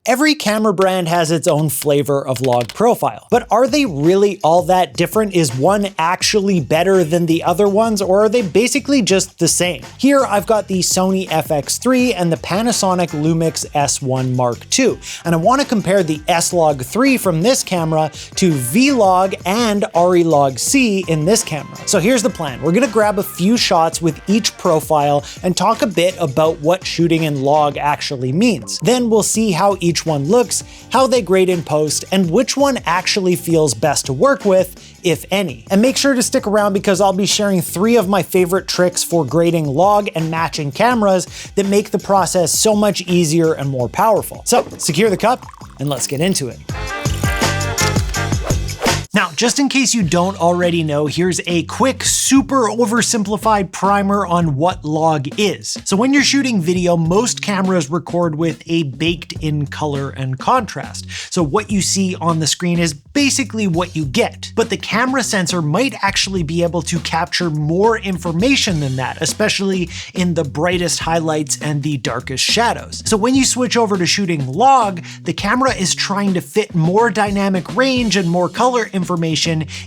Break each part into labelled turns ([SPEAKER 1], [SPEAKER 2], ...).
[SPEAKER 1] Every camera brand has its own flavor of log profile, but are they really all that different? Is one actually better than the other ones, or are they basically just the same? Here I've got the Sony FX3 and the Panasonic Lumix S1 Mark II, and I want to compare the S-Log3 from this camera to V-Log and ARRI Log C in this camera. So here's the plan. We're going to grab a few shots with each profile and talk a bit about what shooting in log actually means. Then we'll see how each one looks, how they grade in post, and which one actually feels best to work with, if any. And make sure to stick around because I'll be sharing 3 of my favorite tricks for grading log and matching cameras that make the process so much easier and more powerful. So secure the cup and let's get into it. Now, just in case you don't already know, here's a quick, super oversimplified primer on what log is. So when you're shooting video, most cameras record with a baked-in color and contrast. So what you see on the screen is basically what you get. But the camera sensor might actually be able to capture more information than that, especially in the brightest highlights and the darkest shadows. So when you switch over to shooting log, the camera is trying to fit more dynamic range and more color information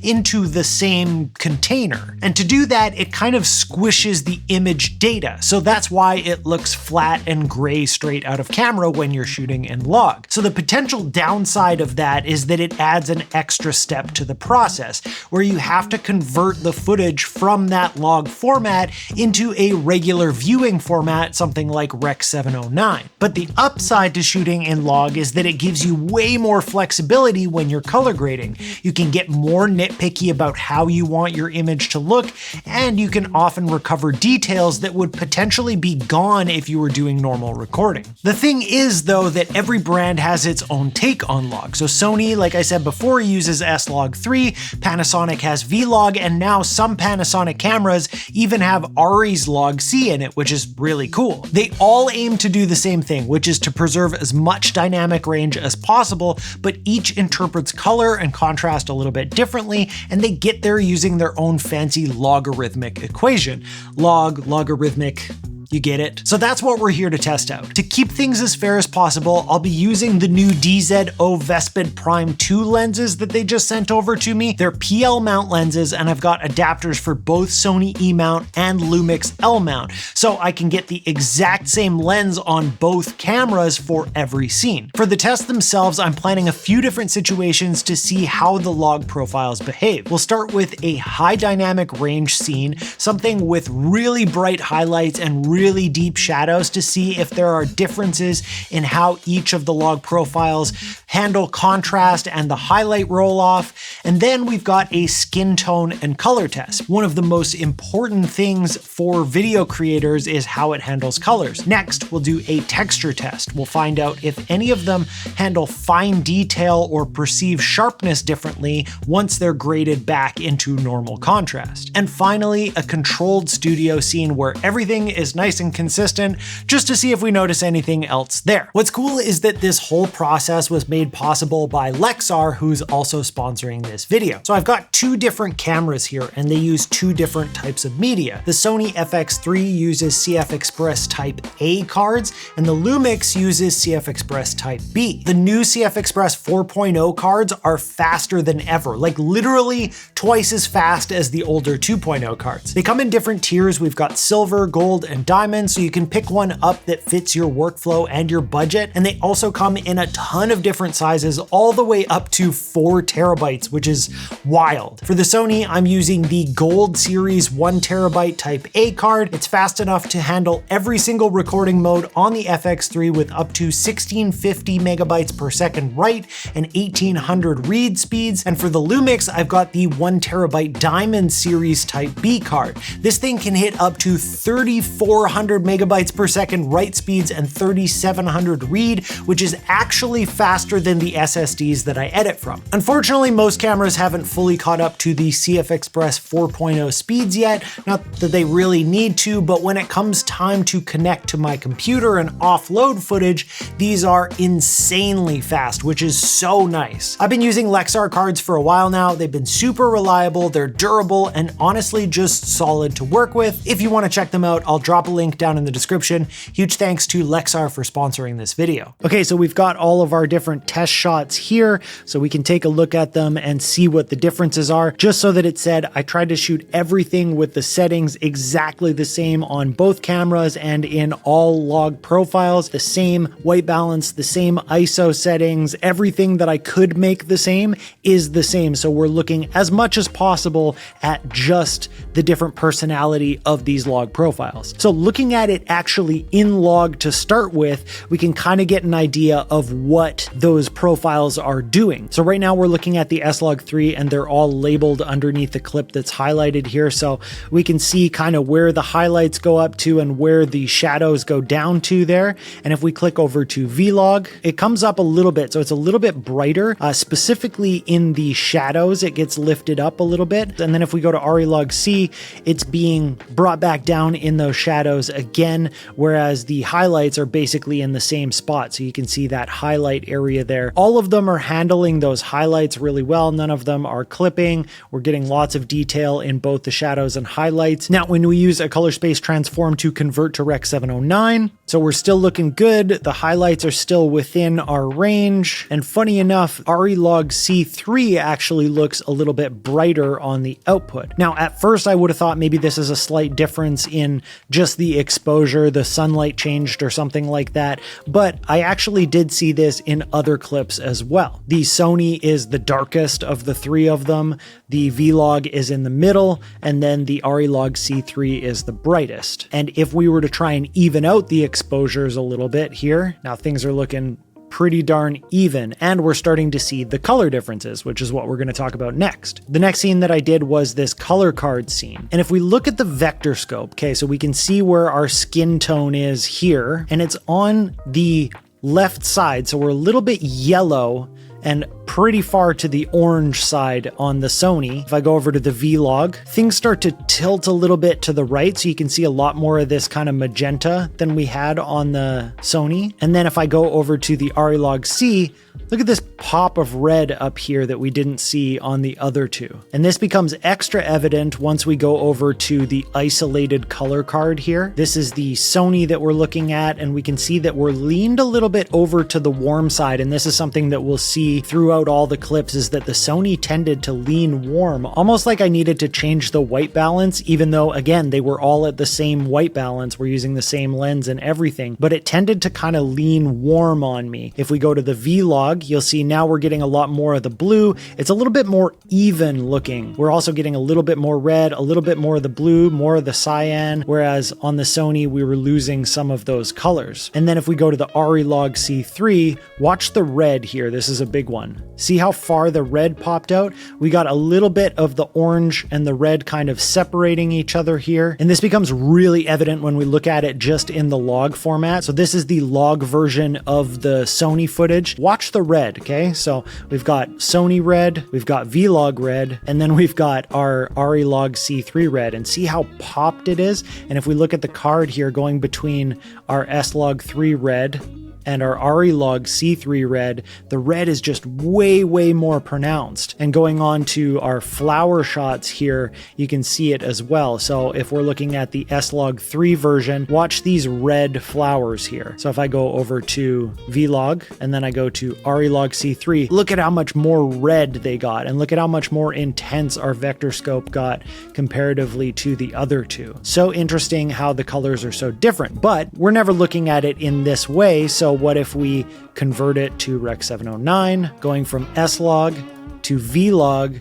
[SPEAKER 1] into the same container. And to do that, it kind of squishes the image data. So that's why it looks flat and gray straight out of camera when you're shooting in log. So the potential downside of that is that it adds an extra step to the process, where you have to convert the footage from that log format into a regular viewing format, something like Rec 709. But the upside to shooting in log is that it gives you way more flexibility when you're color grading. You can get more nitpicky about how you want your image to look, and you can often recover details that would potentially be gone if you were doing normal recording. The thing is, though, that every brand has its own take on log. So Sony, like I said before, uses S-Log3, Panasonic has V-Log, and now some Panasonic cameras even have ARRI's Log C in it, which is really cool. They all aim to do the same thing, which is to preserve as much dynamic range as possible, but each interprets color and contrast a little bit differently, and they get there using their own fancy logarithmic equation. Logarithmic, you get it? So that's what we're here to test out. To keep things as fair as possible, I'll be using the new DZO Vespid Prime 2 lenses that they just sent over to me. They're PL mount lenses, and I've got adapters for both Sony E mount and Lumix L mount, so I can get the exact same lens on both cameras for every scene. For the tests themselves, I'm planning a few different situations to see how the log profiles behave. We'll start with a high dynamic range scene, something with really bright highlights and really deep shadows, to see if there are differences in how each of the log profiles handle contrast and the highlight roll off. And then we've got a skin tone and color test. One of the most important things for video creators is how it handles colors. Next, we'll do a texture test. We'll find out if any of them handle fine detail or perceive sharpness differently once they're graded back into normal contrast. And finally, a controlled studio scene where everything is nice and consistent, just to see if we notice anything else there. What's cool is that this whole process was made possible by Lexar, who's also sponsoring this video. So I've got 2 different cameras here, and they use 2 different types of media. The Sony FX3 uses CFexpress Type A cards, and the Lumix uses CFexpress Type B. The new CFexpress 4.0 cards are faster than ever, like literally twice as fast as the older 2.0 cards. They come in different tiers. We've got silver, gold, and diamond, so you can pick one up that fits your workflow and your budget. And they also come in a ton of different sizes, all the way up to 4 terabytes, which is wild. For the Sony, I'm using the Gold Series 1 terabyte Type A card. It's fast enough to handle every single recording mode on the FX3 with up to 1650 megabytes per second write and 1800 read speeds. And for the Lumix, I've got the 1 terabyte Diamond Series Type B card. This thing can hit up to 3400 megabytes per second write speeds and 3700 read, which is actually faster than the SSDs that I edit from. Unfortunately, most cameras haven't fully caught up to the CFexpress 4.0 speeds yet, not that they really need to, but when it comes time to connect to my computer and offload footage, these are insanely fast, which is so nice. I've been using Lexar cards for a while now. They've been super reliable, they're durable, and honestly just solid to work with. If you want to check them out, I'll drop a link down in the description. Huge thanks to Lexar for sponsoring this video. Okay, so we've got all of our different test shots here, so we can take a look at them and see what the differences are. Just so that it said, I tried to shoot everything with the settings exactly the same on both cameras and in all log profiles, the same white balance, the same ISO settings, everything that I could make the same is the same. So we're looking as much as possible at just the different personality of these log profiles. So looking at it actually in log to start with, we can kind of get an idea of what those profiles are doing. So right now we're looking at the S-Log3 and they're all labeled underneath the clip that's highlighted here. So we can see kind of where the highlights go up to and where the shadows go down to there. And if we click over to V-Log, it comes up a little bit. So it's a little bit brighter, specifically in the shadows, it gets lifted up a little bit. And then if we go to ARRI Log C, it's being brought back down in those shadows again, whereas the highlights are basically in the same spot. So you can see that highlight area there. All of them are handling those highlights really well. None of them are clipping. We're getting lots of detail in both the shadows and highlights. Now, when we use a color space transform to convert to Rec. 709, so we're still looking good. The highlights are still within our range. And funny enough, ARRI Log C3 actually looks a little bit brighter on the output. Now, at first I would have thought maybe this is a slight difference in just the exposure, the sunlight changed or something like that, but I actually did see this in other clips as well. The Sony is the darkest of the three of them, the V-Log is in the middle, and then the ARRI Log C3 is the brightest. And if we were to try and even out the exposures a little bit here, now things are looking pretty darn even, and we're starting to see the color differences, which is what we're going to talk about next. The next scene that I did was this color card scene. And if we look at the vector scope, okay, so we can see where our skin tone is here, and it's on the left side, so we're a little bit yellow and pretty far to the orange side on the Sony. If I go over to the V-Log, things start to tilt a little bit to the right, so you can see a lot more of this kind of magenta than we had on the Sony. And then if I go over to the ARRI Log C, look at this pop of red up here that we didn't see on the other two. And this becomes extra evident once we go over to the isolated color card here. This is the Sony that we're looking at, and we can see that we're leaned a little bit over to the warm side. And this is something that we'll see throughout all the clips, is that the Sony tended to lean warm, almost like I needed to change the white balance, even though again, they were all at the same white balance. We're using the same lens and everything, but it tended to kind of lean warm on me. If we go to the V-Log, you'll see now we're getting a lot more of the blue. It's a little bit more even looking. We're also getting a little bit more red, a little bit more of the blue, more of the cyan, whereas on the Sony, we were losing some of those colors. And then if we go to the ARRI Log C3, watch the red here. This is a big one. See how far the red popped out? We got a little bit of the orange and the red kind of separating each other here. And this becomes really evident when we look at it just in the log format. So this is the log version of the Sony footage. Watch the red, okay? So we've got Sony red, we've got V-Log red, and then we've got our ARRI Log C3 red, and see how popped it is? And if we look at the card here going between our S-Log3 red and our ARRI Log C3 red, the red is just way more pronounced. And going on to our flower shots here, you can see it as well. So if we're looking at the S-Log3 version, watch these red flowers here. So if I go over to V-Log and then I go to ARRI Log C3, look at how much more red they got, and look at how much more intense our vector scope got comparatively to the other two. So interesting how the colors are so different, but we're never looking at it in this way. So what if we convert it to Rec. 709, going from S-Log to V-Log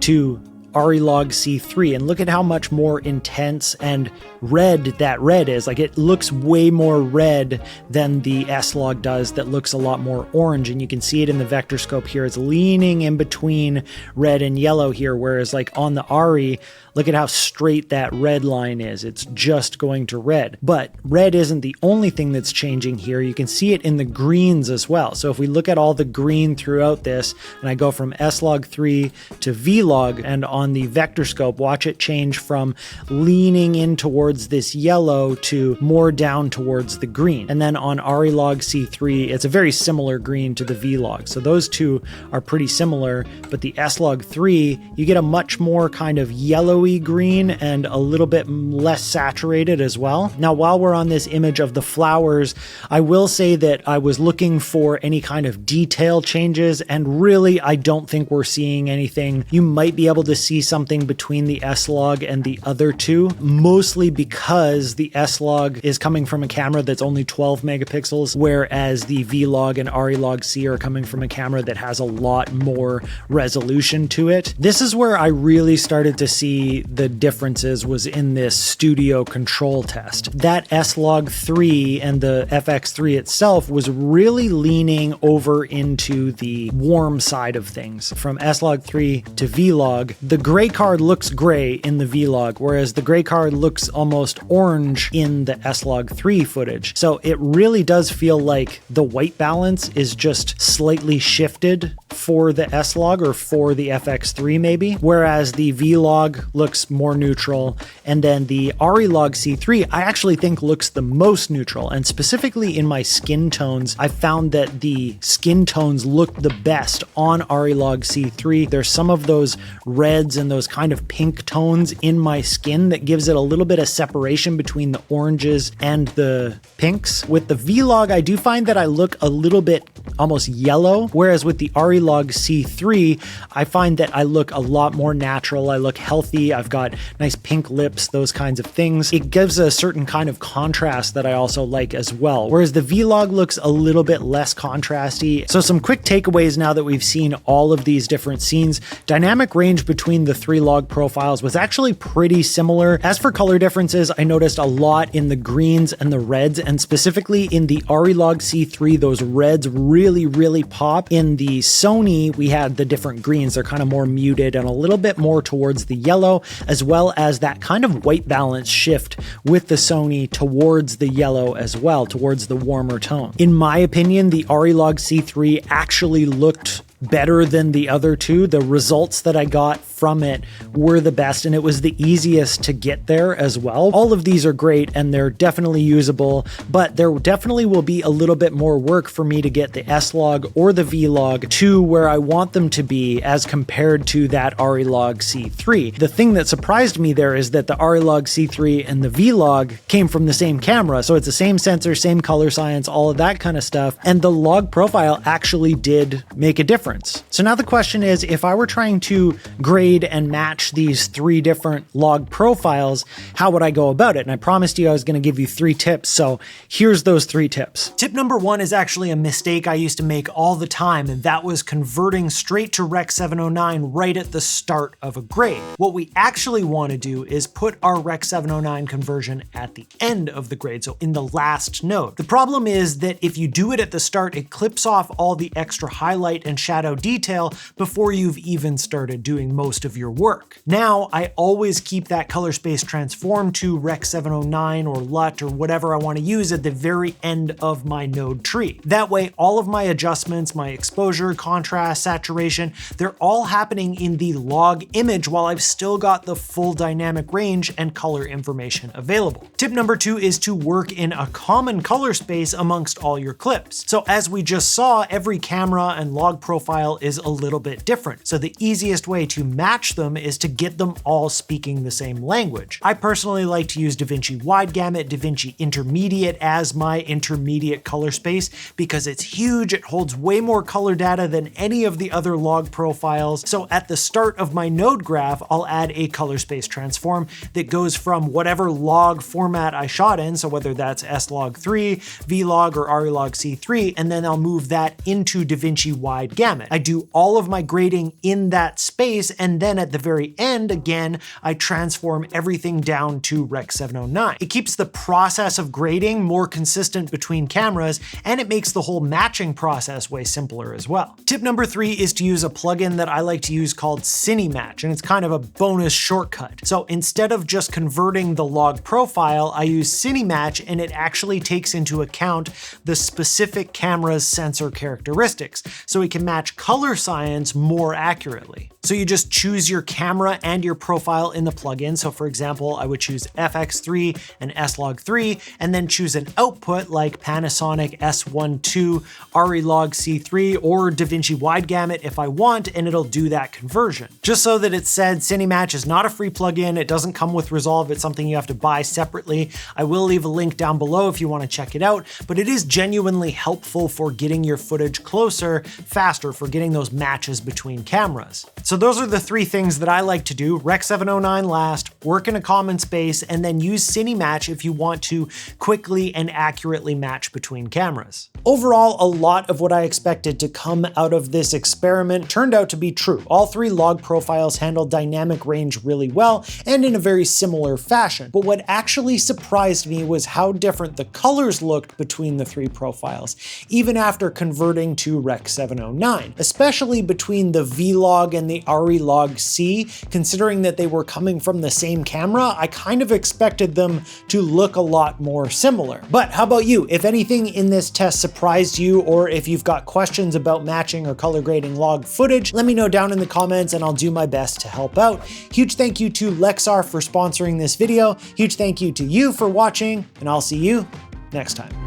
[SPEAKER 1] to ARRI Log C3, and look at how much more intense and red that red is. Like, it looks way more red than the S-Log does, that looks a lot more orange, and you can see it in the vector scope here. It's leaning in between red and yellow here, whereas like on the ARRI, look at how straight that red line is. It's just going to red. But red isn't the only thing that's changing here. You can see it in the greens as well. So if we look at all the green throughout this, and I go from S-Log3 to V-Log, and on on the vector scope, watch it change from leaning in towards this yellow to more down towards the green. And then on ARRI Log C3, it's a very similar green to the V-Log. So those two are pretty similar, but the S-Log3, you get a much more kind of yellowy green and a little bit less saturated as well. Now, while we're on this image of the flowers, I will say that I was looking for any kind of detail changes, and really, I don't think we're seeing anything. You might be able to see something between the S-Log and the other two, mostly because the S-Log is coming from a camera that's only 12 megapixels, whereas the V-Log and ARRI Log C are coming from a camera that has a lot more resolution to it. This is where I really started to see the differences, was in this studio control test. That S-Log3 and the FX3 itself was really leaning over into the warm side of things. From S-Log3 to V-Log, the gray card looks gray in the V-Log, whereas the gray card looks almost orange in the S-Log3 footage. So it really does feel like the white balance is just slightly shifted for the S-Log or for the FX3 maybe, whereas the V-Log looks more neutral, and then the ARRI Log C3 I actually think looks the most neutral, and specifically in my skin tones, I found that the skin tones look the best on ARRI Log C3. There's some of those reds and those kind of pink tones in my skin that gives it a little bit of separation between the oranges and the pinks. With the V-Log, I do find that I look a little bit almost yellow, whereas with the ARRI Log C3, I find that I look a lot more natural. I look healthy. I've got nice pink lips, those kinds of things. It gives a certain kind of contrast that I also like as well, whereas the V-Log looks a little bit less contrasty. So some quick takeaways now that we've seen all of these different scenes. Dynamic range between the three log profiles was actually pretty similar. As for color differences, I noticed a lot in the greens and the reds, and specifically in the ARRI Log C3, those reds really pop. In the Sony, we had the different greens. They're kind of more muted and a little bit more towards the yellow, as well as that kind of white balance shift with the Sony towards the yellow as well, towards the warmer tone. In my opinion, the ARRI Log C3 actually looked better than the other two. The results that I got from it were the best, and it was the easiest to get there as well. All of these are great and they're definitely usable, but there definitely will be a little bit more work for me to get the S-Log or the V-Log to where I want them to be as compared to that ARRI Log C3. The thing that surprised me there is that the ARRI Log C3 and the V-Log came from the same camera, so it's the same sensor, same color science, all of that kind of stuff, and the log profile actually did make a difference. So now the question is, if I were trying to grade and match these three different log profiles, how would I go about it? And I promised you I was going to give you 3 tips, so here's those 3 tips. Tip number 1 is actually a mistake I used to make all the time, and that was converting straight to Rec 709 right at the start of a grade. What we actually want to do is put our Rec 709 conversion at the end of the grade, so in the last node. The problem is that if you do it at the start, it clips off all the extra highlight and shadow detail before you've even started doing most of your work. Now, I always keep that color space transform to Rec 709 or LUT or whatever I want to use at the very end of my node tree. That way, all of my adjustments, my exposure, contrast, saturation, they're all happening in the log image while I've still got the full dynamic range and color information available. Tip number 2 is to work in a common color space amongst all your clips. So as we just saw, every camera and log profile is a little bit different. So the easiest way to match them is to get them all speaking the same language. I personally like to use DaVinci Wide Gamut, DaVinci Intermediate as my intermediate color space because it's huge, it holds way more color data than any of the other log profiles. So at the start of my node graph, I'll add a color space transform that goes from whatever log format I shot in, so whether that's S-Log3, V-Log, or ARRI Log C3, and then I'll move that into DaVinci Wide Gamut. I do all of my grading in that space, and then at the very end, again, I transform everything down to Rec 709. It keeps the process of grading more consistent between cameras, and it makes the whole matching process way simpler as well. Tip number 3 is to use a plugin that I like to use called Cinematch, and it's kind of a bonus shortcut. So instead of just converting the log profile, I use Cinematch, and it actually takes into account the specific camera's sensor characteristics, so it can match color science more accurately. So you just choose your camera and your profile in the plugin. So for example, I would choose FX3 and S-Log3, and then choose an output like Panasonic S12, ARRI Log C3, or DaVinci Wide Gamut if I want, and it'll do that conversion. Just so that it's said, Cinematch is not a free plugin. It doesn't come with Resolve. It's something you have to buy separately. I will leave a link down below if you want to check it out, but it is genuinely helpful for getting your footage closer faster, for getting those matches between cameras. So those are the three things that I like to do: Rec 709 last, work in a common space, and then use Cinematch if you want to quickly and accurately match between cameras. Overall, a lot of what I expected to come out of this experiment turned out to be true. All three log profiles handle dynamic range really well and in a very similar fashion. But what actually surprised me was how different the colors looked between the three profiles, even after converting to Rec 709, especially between the V-Log and the ARRI Log C. Considering that they were coming from the same camera, I kind of expected them to look a lot more similar. But how about you? If anything in this test surprised you, or if you've got questions about matching or color grading log footage, let me know down in the comments and I'll do my best to help out. Huge thank you to Lexar for sponsoring this video. Huge thank you to you for watching, and I'll see you next time.